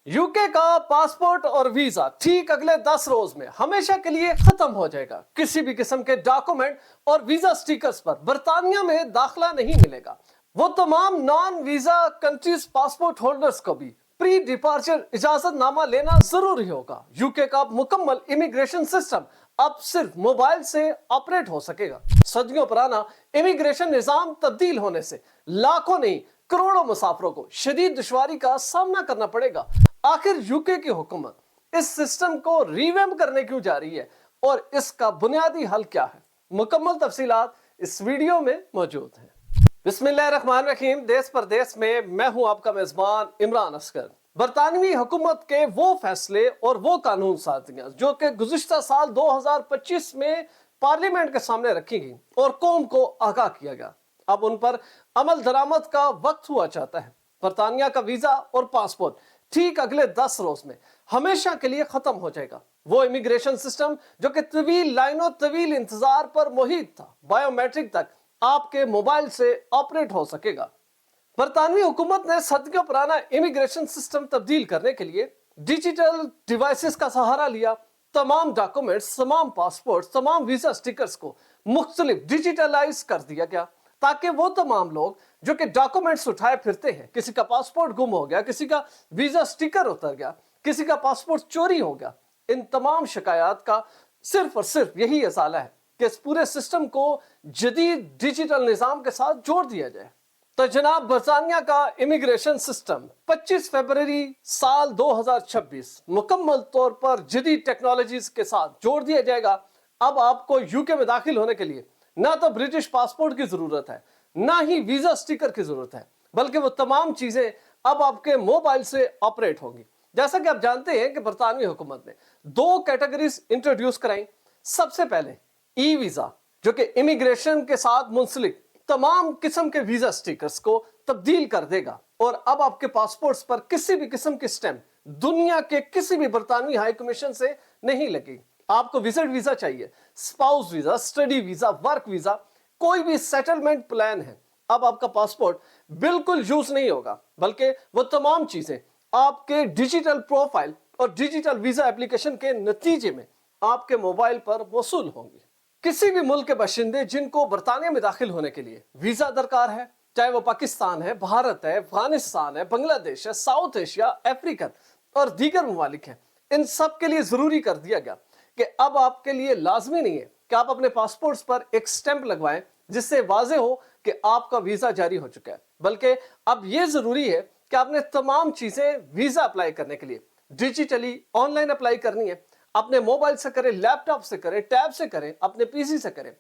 UK का passport और visa ठीक अगले 10 रोज में हमेशा के लिए खत्म हो जाएगा। किसी भी किस्म के डॉक्यूमेंट और वीजा स्टिकर्स पर बर्तानिया में दाखिला नहीं मिलेगा। वो तमाम non visa countries passport holders को भी प्री डिपार्चर इजाजत नामा लेना जरूरी होगा। यूके का मुकम्मल इमिग्रेशन सिस्टम अब सिर्फ मोबाइल से ऑपरेट हो सकेगा। सदियों पुराना इमिग्रेशन निजाम तब्दील होने से लाखों नहीं करोड़ों मुसाफिरों को शदीद दुश्वारी का सामना करना पड़ेगा। आखिर यूके की हुकूमत इस सिस्टम को रीवैम्प करने क्यों जा रही है और इसका बुनियादी हल क्या है? मुकम्मल तफसीलात इस वीडियो में मौजूद हैं। बिस्मिल्लाहिर्रहमानिर्रहीम। देश परदेश में मैं हूं आपका मेजबान इमरान असगर। बरतानवी हुकूमत के वो फैसले और वो कानून साजियां जो कि गुज़िश्ता साल 2025 में पार्लियामेंट के सामने रखी गई और कौम को आगाह किया गया, अब उन पर अमल दरामद का वक्त हुआ चाहता है। बरतानिया का वीजा और पासपोर्ट ठीक अगले 10 रोज में हमेशा के लिए खत्म हो जाएगा। वो इमिग्रेशन सिस्टम जो कि तवील लाइनों तवील इंतजार पर मुहित था, बायोमेट्रिक तक आपके मोबाइल से ऑपरेट हो सकेगा। बरतानवी हुकूमत ने सदियों पुराना इमिग्रेशन सिस्टम तब्दील करने के लिए डिजिटल डिवाइसेस का सहारा लिया। तमाम डॉक्यूमेंट्स, तमाम पासपोर्ट, तमाम वीजा स्टिकर्स को मुख्तलिफ डिजिटलाइज कर दिया गया ताकि वो तमाम लोग जो कि डॉक्यूमेंट्स उठाए फिरते हैं, किसी का पासपोर्ट गुम हो गया, किसी का वीजा स्टिकर उतर गया, किसी का पासपोर्ट चोरी हो गया, इन तमाम शिकायत का सिर्फ और सिर्फ यही असाला है कि इस पूरे सिस्टम को जदीद डिजिटल निजाम के साथ जोड़ दिया जाए। तो जनाब, बरतानिया का इमिग्रेशन सिस्टम 25 फरवरी साल 2026 मुकम्मल तौर पर जदीद टेक्नोलॉजीज के साथ जोड़ दिया जाएगा। अब आपको यूके में दाखिल होने के लिए ना तो ब्रिटिश पासपोर्ट की जरूरत है, ना ही वीजा स्टिकर की जरूरत है, बल्कि वो तमाम चीजें अब आपके मोबाइल से ऑपरेट होंगी। जैसा कि आप जानते हैं कि बरतानवी हुकूमत ने 2 कैटेगरीज इंट्रोड्यूस कराई। सबसे पहले ई वीजा जो कि इमिग्रेशन के साथ मुंसलिक तमाम किस्म के वीजा स्टिकर्स को तब्दील कर देगा और अब आपके पासपोर्ट्स पर किसी भी किस्म की स्टैंप दुनिया के किसी भी बरतानवी हाई कमीशन से नहीं लगेगी। आपको विजिट वीजा चाहिए, spouse visa, study visa, work visa, कोई भी सेटलमेंट प्लान है, अब आपका पासपोर्ट बिल्कुल यूज नहीं होगा, बल्कि वो तमाम चीजें आपके डिजिटल प्रोफाइल और डिजिटल वीजा एप्लीकेशन के नतीजे में आपके मोबाइल पर वसूल होंगी। किसी भी मुल्क के बाशिंदे जिनको बरतानिया में दाखिल होने के लिए वीजा दरकार है, चाहे वो पाकिस्तान है, भारत है, अफगानिस्तान है, बांग्लादेश है, साउथ एशिया, अफ्रीकन और दीगर ममालिक हैं, इन सब के लिए जरूरी कर दिया गया कि अब आपके लिए लाजमी नहीं है कि आप अपने पासपोर्ट्स पर एक स्टैंप लगवाएं जिससे वाजे हो कि आपका वीजा जारी हो चुका है, बल्कि अब यह जरूरी है कि आपने तमाम चीजें वीजा अप्लाई करने के लिए डिजिटली ऑनलाइन अप्लाई करनी है। अपने मोबाइल से करें, लैपटॉप से करें, टैब से करें, अपने पीसी से करें,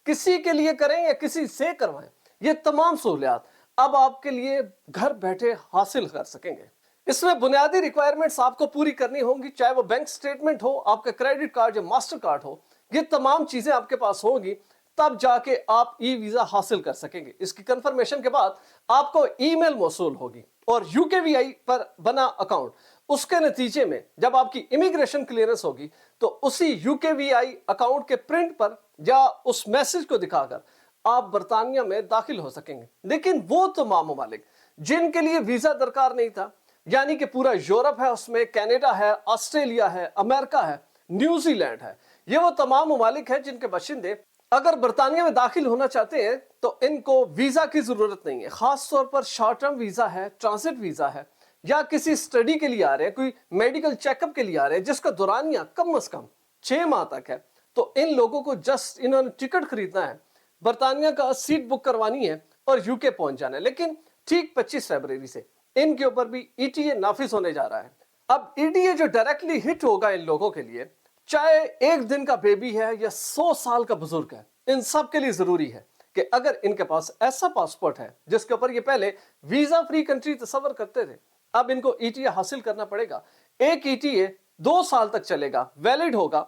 किसी के लिए करें या किसी से करवाएं, ये तमाम सहूलियात अब आपके लिए घर बैठे हासिल कर सकेंगे। इसमें बुनियादी रिक्वायरमेंट्स आपको पूरी करनी होंगी, चाहे वो बैंक स्टेटमेंट हो, आपका क्रेडिट कार्ड या मास्टर कार्ड हो, ये तमाम चीजें आपके पास होंगी, तब जाके आप ई वीजा हासिल कर सकेंगे। इसकी कंफर्मेशन के बाद आपको ईमेल मौसूल होगी और यूकेवीआई पर बना अकाउंट, उसके नतीजे में जब आपकी इमिग्रेशन क्लियरेंस होगी तो उसी यूकेवीआई अकाउंट के प्रिंट पर या उस मैसेज को दिखाकर आप बरतानिया में दाखिल हो सकेंगे। लेकिन वो तमाम ममालिक जिनके लिए वीजा दरकार नहीं था, यानी कि पूरा यूरोप है, उसमें कनाडा है, ऑस्ट्रेलिया है, अमेरिका है, न्यूजीलैंड है, ये वो तमाम ममालिक हैं जिनके बाशिंदे अगर बरतानिया में दाखिल होना चाहते हैं तो इनको वीजा की जरूरत नहीं है। खास तौर पर शॉर्ट टर्म वीजा है, ट्रांजिट वीजा है, या किसी स्टडी के लिए आ रहे हैं, कोई मेडिकल चेकअप के लिए आ रहे हैं जिसका दौरानिया कम से कम 6 माह तक है, तो इन लोगों को जस्ट इन्होंने टिकट खरीदना है, बरतानिया का सीट बुक करवानी है और यूके पहुंच जाना है। लेकिन ठीक 25 फरवरी से इनके ऊपर भी ईटीए नाफिज होने जा रहा है। अब ईटीए जो डायरेक्टली हिट होगा इन लोगों के लिए, चाहे 1 दिन का बेबी है या 100 साल का बुजुर्ग है, इन सब के लिए जरूरी है कि अगर इनके पास ऐसा पासपोर्ट है जिसके ऊपर ये पहले वीजा फ्री कंट्री तस्वर करते थे, अब इनको ईटीए हासिल करना पड़ेगा। एक ईटीए 2 साल तक चलेगा, वैलिड होगा,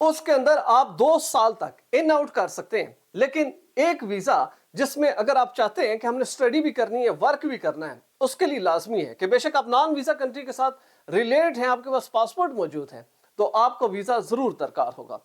उसके अंदर आप 2 साल तक इन आउट कर सकते हैं। लेकिन एक वीजा जिसमें अगर आप चाहते हैं कि हमने स्टडी भी करनी है, वर्क भी करना है, उसके लिए लाजमी है कि बेशक आप नॉन वीजा कंट्री के साथ रिलेट हैं, आपके पास पासपोर्ट मौजूद है, तो आपको वीजा जरूर दरकार होगा।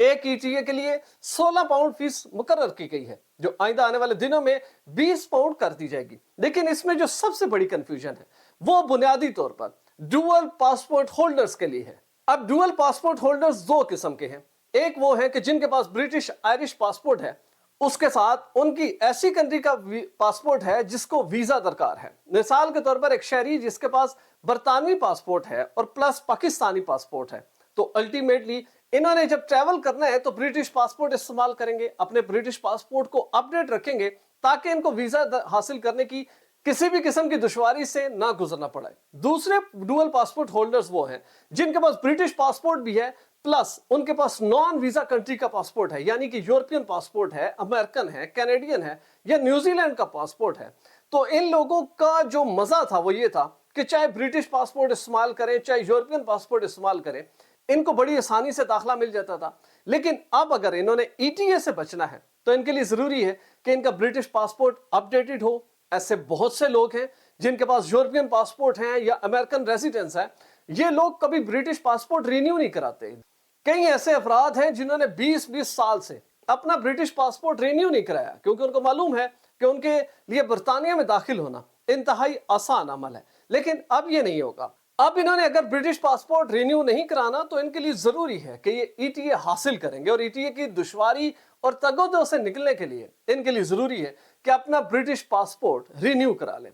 एक ईटीए के लिए 16 पाउंड फीस मुकर्रर की गई है, जो आइंदा आने वाले दिनों में 20 पाउंड कर दी जाएगी। लेकिन इसमें जो सबसे बड़ी कंफ्यूजन है वो बुनियादी तौर पर डुअल पासपोर्ट होल्डर्स के लिए है। अब डुअल पासपोर्ट होल्डर्स दो किस्म के हैं। एक वो है कि जिनके पास ब्रिटिश आयरिश पासपोर्ट है, उसके साथ उनकी ऐसी कंट्री का पासपोर्ट है जिसको वीजा दरकार है। मिसाल के तौर पर एक शहरी जिसके पास बरतानवी पासपोर्ट है और प्लस पाकिस्तानी पासपोर्ट है, तो अल्टीमेटली इन्होंने जब ट्रैवल करना है तो ब्रिटिश पासपोर्ट इस्तेमाल करेंगे, अपने ब्रिटिश पासपोर्ट को अपडेट रखेंगे ताकि इनको वीजा हासिल करने की किसी भी किस्म की दुश्वारी से ना गुजरना पड़े। दूसरे डुअल पासपोर्ट होल्डर्स वो हैं जिनके पास ब्रिटिश पासपोर्ट भी है प्लस उनके पास नॉन वीजा कंट्री का पासपोर्ट है, यानी कि यूरोपियन पासपोर्ट है, अमेरिकन है, कैनेडियन है या न्यूजीलैंड का पासपोर्ट है। तो इन लोगों का जो मजा था वो ये था कि चाहे ब्रिटिश पासपोर्ट इस्तेमाल करें चाहे यूरोपियन पासपोर्ट इस्तेमाल करें, इनको बड़ी आसानी से दाखिला मिल जाता था। लेकिन अब अगर इन्होंने ईटीए से बचना है तो इनके लिए जरूरी है कि इनका ब्रिटिश पासपोर्ट अपडेटेड हो। ऐसे बहुत से लोग हैं जिनके पास यूरोपियन पासपोर्ट हैं या अमेरिकन रेजिडेंस है, ये लोग कभी ब्रिटिश पासपोर्ट रिन्यू नहीं कराते। कई ऐसे अफराद हैं जिन्होंने 20-20 साल से अपना ब्रिटिश पासपोर्ट रिन्यू नहीं कराया क्योंकि उनको मालूम है कि उनके लिए बरतानिया में दाखिल होना इंतहाई आसान अमल है। लेकिन अब ये नहीं होगा। अब इन्होंने अगर ब्रिटिश पासपोर्ट रिन्यू नहीं कराना तो इनके लिए जरूरी है कि ये ईटीए हासिल करेंगे, और ईटीए की दुश्वारी और तगोदों से निकलने के लिए इनके लिए जरूरी है कि अपना ब्रिटिश पासपोर्ट रिन्यू करा लें।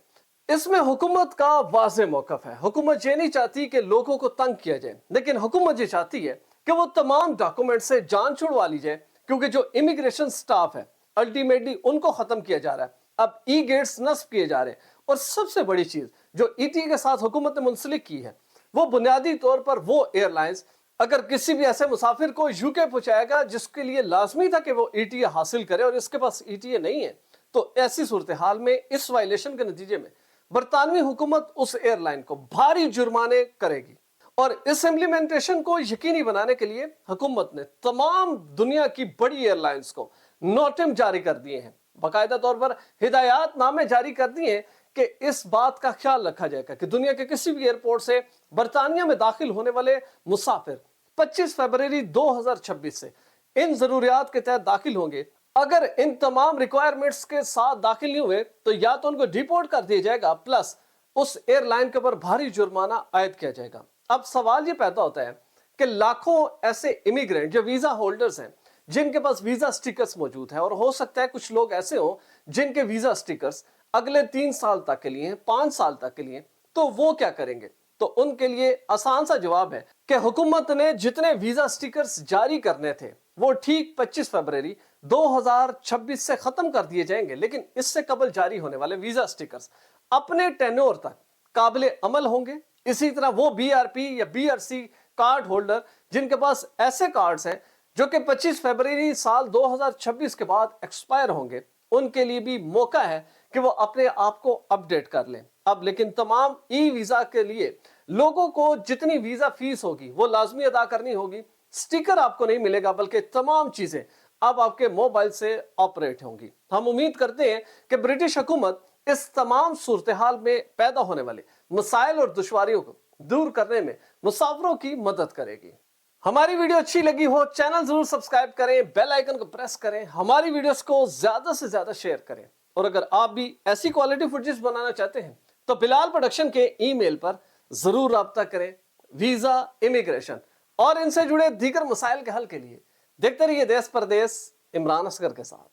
इसमें हुकूमत का वाज़ेह मौक़िफ़ है। हुकूमत ये नहीं चाहती कि लोगों को तंग किया जाए, लेकिन हुकूमत ये चाहती है कि वो तमाम डॉक्यूमेंट से जान छुड़वा ली जाए, क्योंकि जो इमिग्रेशन स्टाफ है अल्टीमेटली उनको खत्म किया जा रहा है। अब ई गेट्स नस्ब किए जा रहे हैं, और सबसे बड़ी चीज जो ईटीए के साथ हुकूमत ने मुंसलिक की है वो बुनियादी तौर पर वो एयरलाइंस अगर किसी भी ऐसे मुसाफिर को यूके पहुंचाएगा जिसके लिए लाजमी था कि वो ईटीए हासिल करे और इसके पास ईटीए नहीं है, तो ऐसी सूरत हाल में इस वायलेशन के नतीजे में बरतानवी हुकूमत उस एयरलाइन को भारी जुर्माने करेगी। और इस इम्प्लीमेंटेशन को यकीनी बनाने के लिए हुकूमत ने तमाम दुनिया की बड़ी एयरलाइंस को नोटिस जारी कर दिए हैं, बाकायदा तौर पर हिदायत नामे जारी कर दिए हैं कि इस बात का ख्याल रखा जाएगा कि दुनिया के किसी भी एयरपोर्ट से बरतानिया में दाखिल होने वाले मुसाफिर 25 फरवरी 2026 से इन जरूरियात के तहत दाखिल होंगे। अगर इन तमाम रिक्वायरमेंट्स के साथ दाखिल नहीं हुए तो या तो उनको डिपोर्ट कर दिया जाएगा प्लस उस एयरलाइन के ऊपर भारी जुर्माना आयद किया जाएगा। अब सवाल ये पैदा होता है कि लाखों ऐसे इमिग्रेंट जो वीजा होल्डर्स हैं जिनके पास वीजा स्टिकर्स मौजूद है, और हो सकता है कुछ लोग ऐसे हो जिनके वीजा स्टिकर्स अगले 3 साल तक के लिए 5 साल तक के लिए, तो वो क्या करेंगे? तो उनके लिए आसान सा जवाब है कि हुकूमत ने जितने वीजा स्टिकर्स जारी करने थे वो ठीक 25 फरवरी 2026 से खत्म कर दिए जाएंगे, लेकिन इससे कबल जारी होने वाले वीजा स्टिकर्स अपने टेन्योर तक काबिले अमल होंगे। इसी तरह वो बीआरपी या बीआरसी कार्ड होल्डर जिनके पास ऐसे कार्ड्स हैं जो कि 25 फरवरी साल 2026 के बाद एक्सपायर होंगे, उनके लिए भी मौका है कि वो अपने आप को अपडेट कर लें। अब लेकिन तमाम ई वीजा के लिए लोगों को जितनी वीजा फीस होगी वो लाजमी अदा करनी होगी। स्टिकर आपको नहीं मिलेगा बल्कि तमाम चीजें अब आपके मोबाइल से ऑपरेट होंगी। हम उम्मीद करते हैं कि ब्रिटिश हुकूमत इस तमाम सूरत हाल में पैदा होने वाले मसाइल और दुश्वारियों को दूर करने में मुसाफिरों की मदद करेगी। हमारी वीडियो अच्छी लगी हो चैनल जरूर सब्सक्राइब करें, बेल आइकन को प्रेस करें, हमारी वीडियोस को ज्यादा से ज्यादा शेयर करें। और अगर आप भी ऐसी क्वालिटी फुटेज बनाना चाहते हैं तो बिलाल प्रोडक्शन के ईमेल पर जरूर राब्ता करें। वीजा, इमिग्रेशन और इनसे जुड़े दीगर मसाइल के हल के लिए देखते रहिए देश परदेश इमरान असगर के साथ।